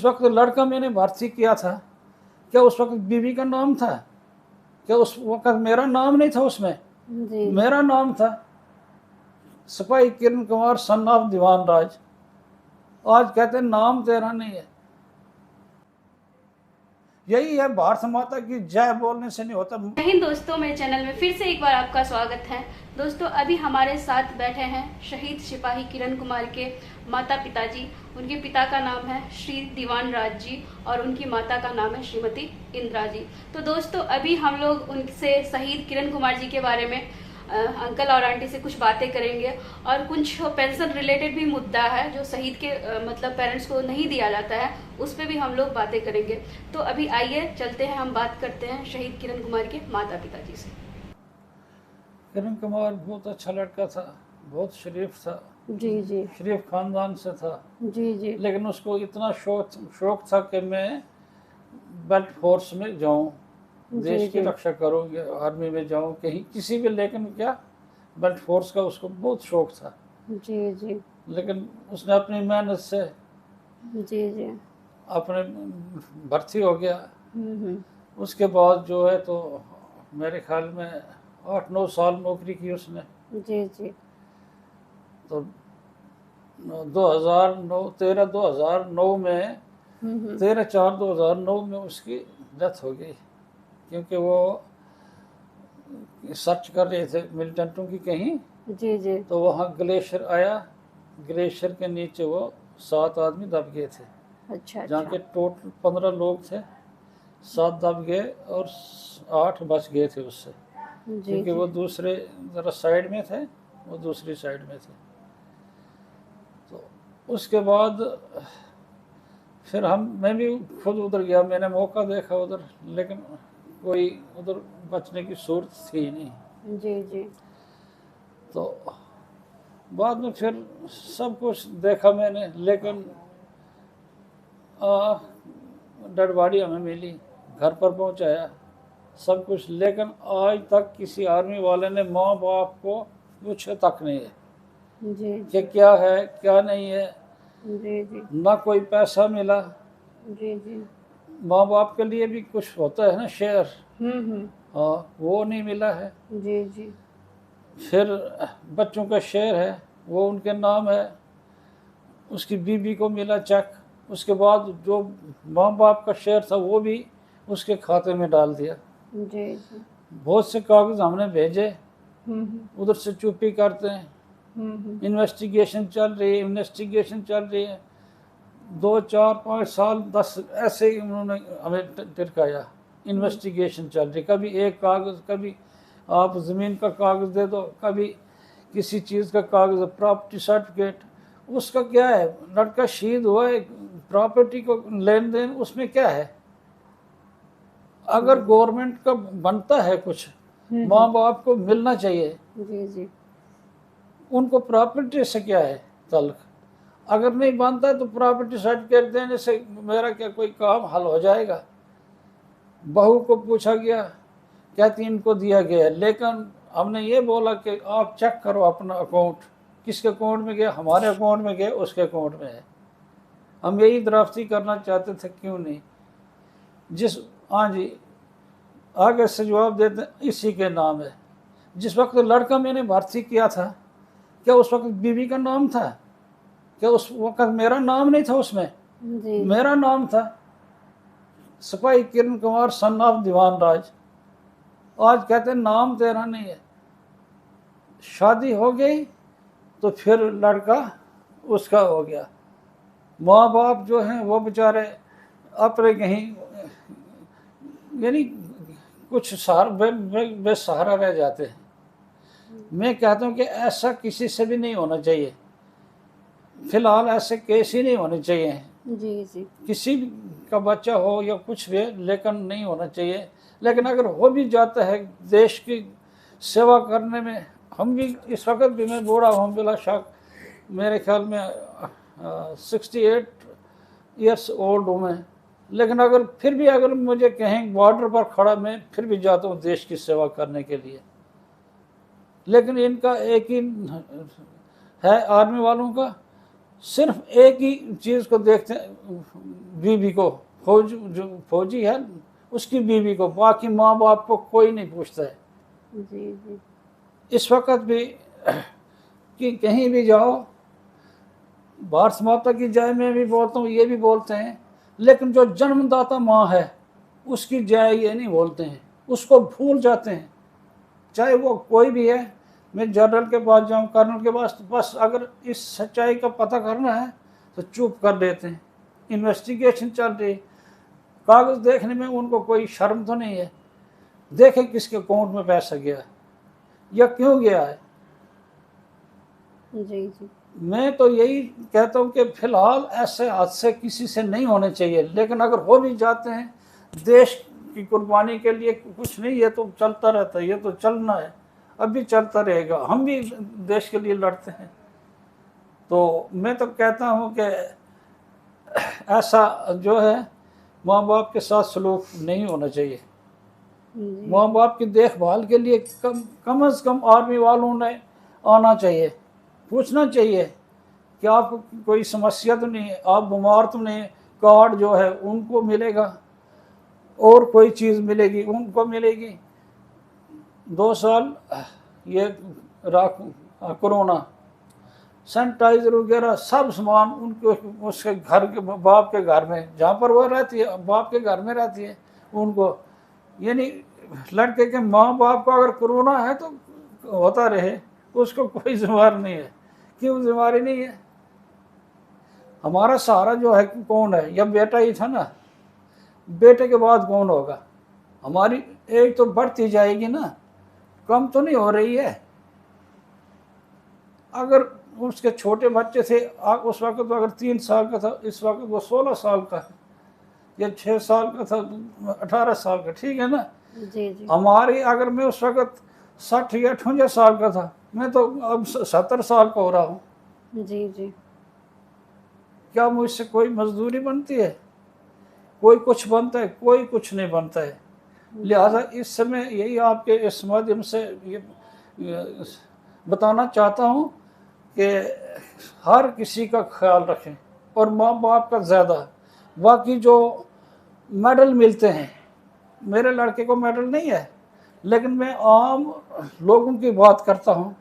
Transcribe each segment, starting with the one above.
जिस वक्त लड़का मैंने भर्ती किया था, क्या उस वक्त बीवी का नाम था? क्या उस वक्त मेरा नाम नहीं था उसमें? जी मेरा नाम था सिपाही किरण कुमार सन ऑफ दीवान राज। आज कहते हैं नाम तेरा नहीं है। यही है, भारत माता की जय बोलने से नहीं होता। जय हिंद दोस्तों, मेरे चैनल में फिर से एक बार आपका स्वागत है। दोस्तों, अभी हमारे साथ बैठे हैं शहीद सिपाही किरण कुमार के माता पिताजी। उनके पिता का नाम है श्री दीवान राज जी और उनकी माता का नाम है श्रीमती इंदिरा जी। तो दोस्तों, अभी हम लोग उनसे शहीद किरण कुमार जी के बारे में अंकल और आंटी से कुछ बातें करेंगे और कुछ पेंशन रिलेटेड भी मुद्दा है जो शहीद के मतलब पेरेंट्स को नहीं दिया जाता है, उस पर भी हम लोग बातें करेंगे। तो अभी आइए चलते हैं, हम बात करते हैं शहीद किरण कुमार के माता पिताजी से। किरण कुमार बहुत अच्छा लड़का था, बहुत शरीफ था, जी जी शरीफ खानदान से था। जी जी लेकिन उसको इतना शौक था कि मैं बेल्ट फोर्स में जाऊं, देश की रक्षा करूं, आर्मी में जाऊं, कहीं किसी भी। लेकिन क्या, बेल्ट फोर्स का उसको बहुत शौक था। जी जी लेकिन उसने अपनी मेहनत से जी जी अपने भर्ती हो गया। उसके बाद जो है तो मेरे ख्याल में 8-9 साल नौकरी की उसने। जी जी तो 2009 में 13/4/2009 में उसकी डेथ हो गई, क्योंकि वो सर्च कर रहे थे मिलिटेंटों की कहीं। जी जी तो वहाँ ग्लेशियर आया, ग्लेशियर के नीचे वो 7 आदमी दब गए थे। अच्छा जहाँ अच्छा के टोटल 15 लोग थे, 7 दब गए और 8 बच गए थे उससे, जी क्योंकि जी वो दूसरे ज़रा साइड में थे, वो दूसरी साइड में थे। तो उसके बाद फिर मैं भी खुद उधर गया, मैंने मौका देखा उधर, लेकिन कोई उधर बचने की सूरत थी नहीं। जी जी तो बाद में फिर सब कुछ देखा मैंने, लेकिन डेड बॉडी हमें मिली, घर पर पहुंचाया सब कुछ। लेकिन आज तक किसी आर्मी वाले ने माँ बाप को पूछे तक नहीं है जी कि क्या है क्या नहीं है। जी जी ना कोई पैसा मिला। जी जी माँ बाप के लिए भी कुछ होता है ना, शेयर, हम्म। हाँ, वो नहीं मिला है। जी जी फिर बच्चों का शेयर है, वो उनके नाम है, उसकी बीबी को मिला चेक। उसके बाद जो माँ बाप का शेयर था वो भी उसके खाते में डाल दिया। जी जी बहुत से कागज हमने भेजे, हम्म उधर से चुप्पी करते हैं। इन्वेस्टिगेशन चल रही है, इन्वेस्टिगेशन चल रही है। 2 4 5 साल 10 ऐसे ही उन्होंने हमें टिरकाया। इन्वेस्टिगेशन चल रही, कभी एक कागज़, कभी आप ज़मीन का कागज़ दे दो, कभी किसी चीज़ का कागज़, प्रॉपर्टी सर्टिफिकेट। उसका क्या है, लड़का शहीद हुआ है, प्रॉपर्टी को लेन देन उसमें क्या है? अगर गवर्नमेंट का बनता है कुछ, माँ बाप को मिलना चाहिए। जी जी उनको प्रॉपर्टी से क्या है तल्क? अगर नहीं बनता है तो प्रॉपर्टी सर्टिफिकेट देने से मेरा क्या कोई काम हल हो जाएगा? बहू को पूछा गया, कहती इनको दिया गया है, लेकिन हमने ये बोला कि आप चेक करो अपना अकाउंट, किसके अकाउंट में गया? हमारे अकाउंट में गया, उसके अकाउंट में है। हम यही दराफ्ती करना चाहते थे, क्यों नहीं? हाँ जी, आगे से जवाब देते, इसी के नाम है। जिस वक्त लड़का मैंने भर्ती किया था, क्या उस वक्त बीवी का नाम था? क्या उस वक्त मेरा नाम नहीं था उसमें? जी मेरा नाम था सिपाही किरण कुमार सन ऑफ दीवान राज। आज कहते हैं नाम तेरा नहीं है। शादी हो गई तो फिर लड़का उसका हो गया। माँ बाप जो हैं वो बेचारे अपने कहीं, यानी कुछ बेसहारा रह जाते हैं। मैं कहता हूँ कि ऐसा किसी से भी नहीं होना चाहिए। फिलहाल ऐसे केस ही नहीं होने चाहिए। जी जी किसी का बच्चा हो या कुछ भी, लेकिन नहीं होना चाहिए। लेकिन अगर हो भी जाता है, देश की सेवा करने में, हम भी इस वक्त भी, मैं बूढ़ा हूँ बिला शक, मेरे ख्याल में 68 ईयर्स ओल्ड हूँ मैं। लेकिन अगर फिर भी अगर मुझे कहें बॉर्डर पर खड़ा, मैं फिर भी जाता हूँ देश की सेवा करने के लिए। लेकिन इनका एक ही है, आर्मी वालों का सिर्फ एक ही चीज़ को देखते हैं, बीवी को, जो फौजी है उसकी बीवी को, बाकी माँ बाप को कोई नहीं पूछता है। जी जी। इस वक्त भी कि कहीं भी जाओ, भारत माता की जय में भी बोलता हूँ, ये भी बोलते हैं, लेकिन जो जन्मदाता माँ है उसकी जय ये नहीं बोलते हैं, उसको भूल जाते हैं, चाहे वो कोई भी है। मैं जनरल के पास जाऊँ, कर्नल के पास, बस अगर इस सच्चाई का पता करना है तो चुप कर देते हैं। इन्वेस्टिगेशन चल रही, कागज़ देखने में उनको कोई शर्म तो नहीं है, देखें किसके अकाउंट में पैसा गया है या क्यों गया है। जी जी। मैं तो यही कहता हूँ कि फिलहाल ऐसे हादसे किसी से नहीं होने चाहिए, लेकिन अगर हो भी जाते हैं, देश की कुर्बानी के लिए कुछ नहीं, ये तो चलता रहता है, ये तो चलना है, अभी चलता रहेगा, हम भी देश के लिए लड़ते हैं। तो मैं तो कहता हूँ कि ऐसा जो है माँ बाप के साथ सलूक नहीं होना चाहिए। माँ बाप की देखभाल के लिए कम से कम आर्मी वालों ने आना चाहिए, पूछना चाहिए कि आपको कोई समस्या तो नहीं है, आप बीमार तो नहीं है, कार्ड जो है उनको मिलेगा और कोई चीज़ मिलेगी उनको मिलेगी। 2 साल ये कोरोना, सैनिटाइजर वगैरह सब सामान उनको उसके घर के बाप के घर में, जहाँ पर वो रहती है बाप के घर में रहती है उनको, यानी लड़के के माँ बाप को अगर कोरोना है तो होता रहे, उसको कोई जिम्मेवार नहीं है। क्यों जिम्मेवारी नहीं है? हमारा सहारा जो है कौन है? या बेटा ही था ना, बेटे के बाद कौन होगा? हमारी एज तो बढ़ती जाएगी ना, कम तो नहीं हो रही है। अगर उसके छोटे बच्चे थे उस वक्त तो अगर 3 साल का था, इस वक्त वो 16 साल का है, या 6 साल का था, 18 साल का, ठीक है ना। जी जी। हमारी अगर मैं उस वक्त 60 या 58 साल का था, मैं तो अब 70 साल का हो रहा हूँ। जी जी। क्या मुझसे कोई मजदूरी बनती है? कोई कुछ बनता है? कोई कुछ नहीं बनता है। लिहाजा इस समय यही आपके इस माध्यम से ये बताना चाहता हूँ कि हर किसी का ख्याल रखें, और माँ बाप का ज़्यादा। बाकी जो मेडल मिलते हैं, मेरे लड़के को मेडल नहीं है, लेकिन मैं आम लोगों की बात करता हूँ।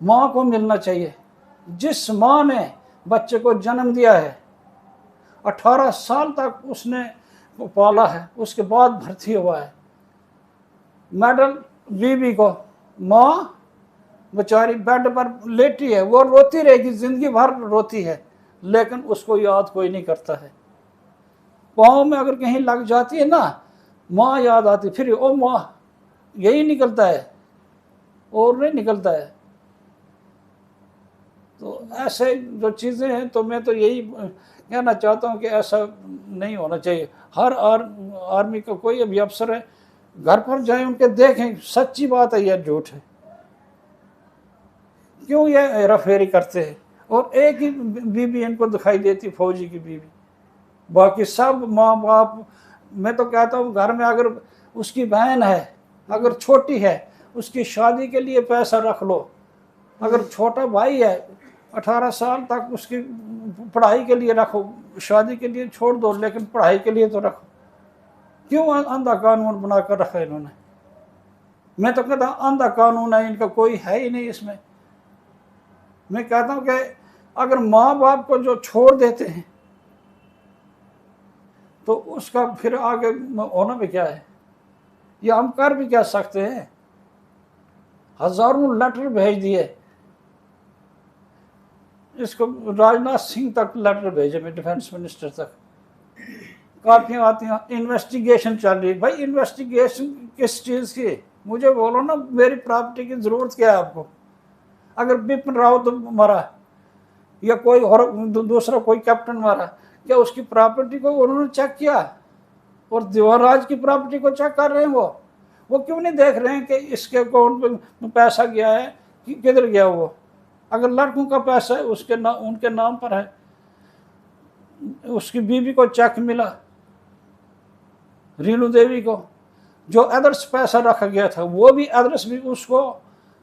माँ को मिलना चाहिए। जिस माँ ने बच्चे को जन्म दिया है, 18 साल तक उसने पाला है, उसके बाद भर्ती हुआ है, मेडल बीबी को। माँ बेचारी बेड पर लेटी है, वो रोती रहेगी, जिंदगी भर रोती है, लेकिन उसको याद कोई नहीं करता है। पाँव में अगर कहीं लग जाती है ना, माँ याद आती, फिर ओ माँ, यही निकलता है और नहीं निकलता है। तो ऐसे जो चीज़ें हैं, तो मैं तो यही कहना चाहता हूँ कि ऐसा नहीं होना चाहिए। हर आर्मी का कोई अभी अफसर है, घर पर जाए उनके देखें, सच्ची बात है या झूठ है, क्यों ये हेराफेरी करते हैं। और एक ही बीबी इनको दिखाई देती, फौजी की बीबी, बाकी सब माँ बाप। मैं तो कहता हूँ घर में अगर उसकी बहन है, अगर छोटी है, उसकी शादी के लिए पैसा रख लो। अगर छोटा भाई है 18 साल तक, उसकी पढ़ाई के लिए रखो, शादी के लिए छोड़ दो, लेकिन पढ़ाई के लिए तो रखो। क्यों अंधा कानून बनाकर रखा इन्होंने? मैं तो कहता अंधा कानून है, इनका कोई है ही नहीं इसमें। मैं कहता हूँ कि अगर माँ बाप को जो छोड़ देते हैं तो उसका फिर आगे होना भी क्या है? या हम कर भी क्या सकते हैं? हजारों लेटर भेज दिए, इसको राजनाथ सिंह तक लेटर भेजे, मैं डिफेंस मिनिस्टर तक, कापियाँ आती हैं, इन्वेस्टिगेशन चल रही है। भाई इन्वेस्टिगेशन किस चीज़ की? मुझे बोलो ना, मेरी प्रॉपर्टी की ज़रूरत क्या है आपको? अगर बिपिन रावत मरा या कोई और दूसरा कोई कैप्टन मारा, क्या उसकी प्रॉपर्टी को उन्होंने चेक किया? और दीवानराज की प्रॉपर्टी को चेक कर रहे हैं वो क्यों नहीं देख रहे हैं कि इसके अकाउंट में पैसा गया है कि किधर गया वो? अगर लड़कों का पैसा है उनके नाम पर है, उसकी बीवी को चेक मिला, रीनू देवी को, जो एड्रेस पैसा रखा गया था वो भी एड्रेस भी उसको,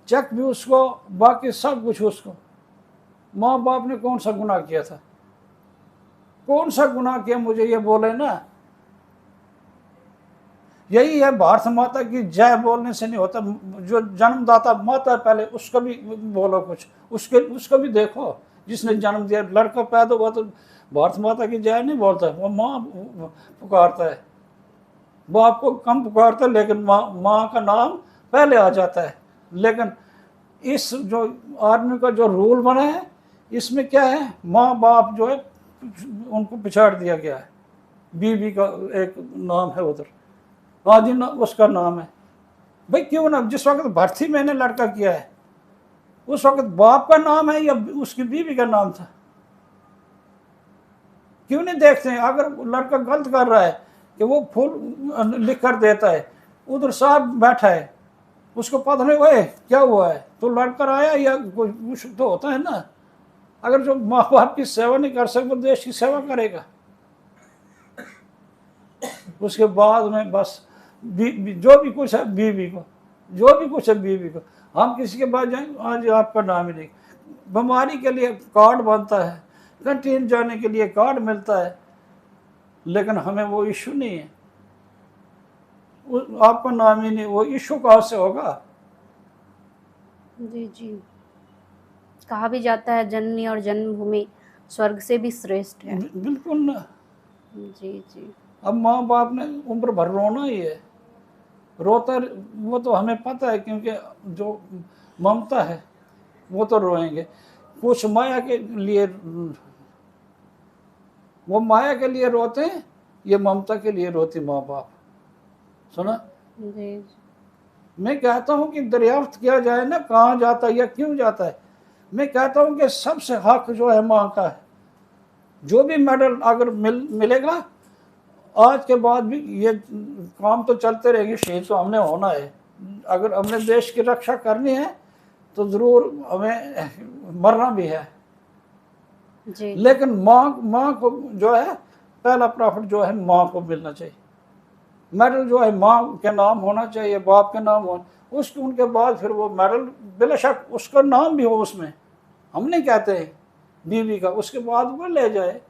चेक भी उसको, बाकी सब कुछ उसको। माँ बाप ने कौन सा गुनाह किया था? कौन सा गुनाह किया मुझे ये बोले ना। यही है भारत माता की जय बोलने से नहीं होता। जो जन्मदाता माता है पहले उसका भी बोलो कुछ, उसको भी देखो जिसने जन्म दिया। लड़का पैदा हुआ तो भारत माता की जय नहीं बोलता, वो माँ पुकारता है, बाप को कम पुकारता है, लेकिन माँ का नाम पहले आ जाता है। लेकिन इस जो आर्मी का जो रूल बना है इसमें क्या है, माँ बाप जो है उनको पिछाड़ दिया गया है। बीबी का एक नाम है उधर, हाँ जी ना, उसका नाम है। भाई क्यों ना, जिस वक्त भर्ती मैंने लड़का किया है उस वक्त बाप का नाम है या उसकी बीवी का नाम था? क्यों नहीं देखते हैं? अगर लड़का गलत कर रहा है कि वो फुल लिख कर देता है, उधर साहब बैठा है, उसको पता नहीं हुआ क्या हुआ है, तो लड़कर आया या कुछ तो होता है ना। अगर जो माँ बाप की सेवा नहीं कर सकते, देश की सेवा करेगा। उसके बाद में बस जो भी कुछ है बीवी को, जो भी कुछ है बीवी को। हम किसी के पास जाएंगे, आज आपका नाम ही नहीं। बीमारी के लिए कार्ड बनता है, कैंटीन जाने के लिए कार्ड मिलता है, लेकिन हमें वो इशू नहीं है, आपका नाम ही नहीं, वो इशू कहाँ से होगा? जी जी, कहा भी जाता है जननी और जन्मभूमि स्वर्ग से भी श्रेष्ठ है। बिल्कुल ना। जी जी। अब माँ बाप ने उम्र भर रोना ही है, रोता वो तो हमें पता है, क्योंकि जो ममता है वो तो रोएंगे। कुछ माया के लिए, वो माया के लिए रोते हैं, ये ममता के लिए रोती माँ बाप। सुना? जी। मैं कहता हूँ कि दरियाफ्त किया जाए ना, कहाँ जाता है या क्यों जाता है। मैं कहता हूँ कि सबसे हक जो है माँ का है। जो भी मेडल अगर मिलेगा, आज के बाद भी ये काम तो चलते रहेंगे, शहीद तो हमने होना है। अगर हमने देश की रक्षा करनी है तो ज़रूर हमें मरना भी है जी। लेकिन माँ को जो है पहला प्रॉफिट जो है माँ को मिलना चाहिए। मेडल जो है माँ के नाम होना चाहिए, बाप के नाम हो, उसके उनके बाद फिर वो मेडल बेशक उसका नाम भी हो उसमें, हम नहीं कहते हैं बीवी का, उसके बाद वो ले जाए।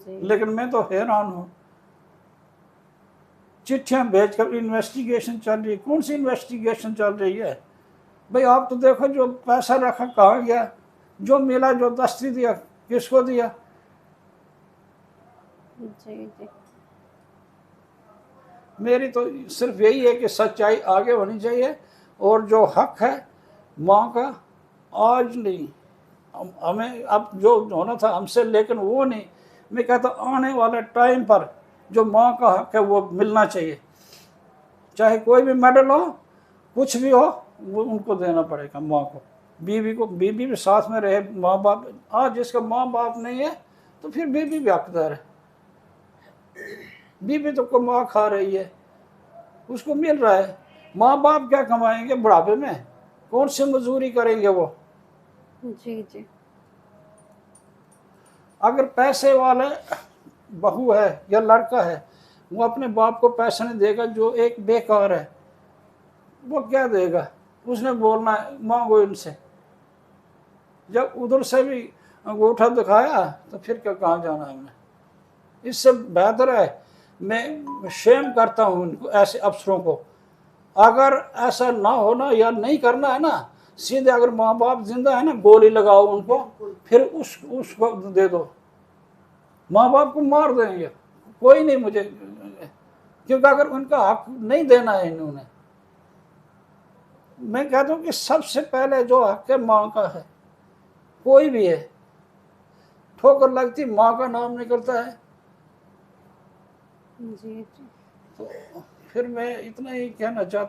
लेकिन मैं तो हैरान हूँ, चिट्ठियाँ भेजकर इन्वेस्टिगेशन चल रही है। कौन सी इन्वेस्टिगेशन चल रही है भाई? आप तो देखो जो पैसा रखा कहाँ गया, जो मिला, जो दस्ती दिया किसको दिया? जी जी। मेरी तो सिर्फ यही है कि सच्चाई आगे होनी चाहिए, और जो हक है माँ का, आज नहीं, हमें अब जो होना था हमसे, लेकिन वो नहीं। मैं कहता आने वाले टाइम पर जो माँ का हक है वो मिलना चाहिए, चाहे कोई भी मेडल हो, कुछ भी हो, वो उनको देना पड़ेगा माँ को। बीवी को, बीवी भी साथ में रहे, माँ बाप। आज जिसका माँ बाप नहीं है तो फिर बीवी भी हकदार है। बीवी तो कमा खा रही है, उसको मिल रहा है। माँ बाप क्या कमाएंगे बुढ़ापे में? कौन सी मजदूरी करेंगे वो? जी जी। अगर पैसे वाले बहू है या लड़का है, वो अपने बाप को पैसा नहीं देगा, जो एक बेकार है वो क्या देगा? उसने बोलना है मांगो इनसे। जब उधर से भी अंगूठा दिखाया तो फिर क्या, कहाँ जाना है हमें? इससे बेहतर है, मैं शेम करता हूँ उनको, ऐसे अफसरों को। अगर ऐसा ना होना या नहीं करना है ना, सीधे अगर माँ बाप जिंदा है ना, गोली लगाओ उनको, फिर उसको दे दो। माँ बाप को मार देंगे, कोई नहीं मुझे, क्योंकि अगर उनका हक नहीं देना है इन्होंने। मैं कहता हूँ कि सबसे पहले जो हक है माँ का है, कोई भी है, ठोकर लगती माँ का नाम निकलता है। जी जी। तो फिर मैं इतना ही कहना चाहता हूँ।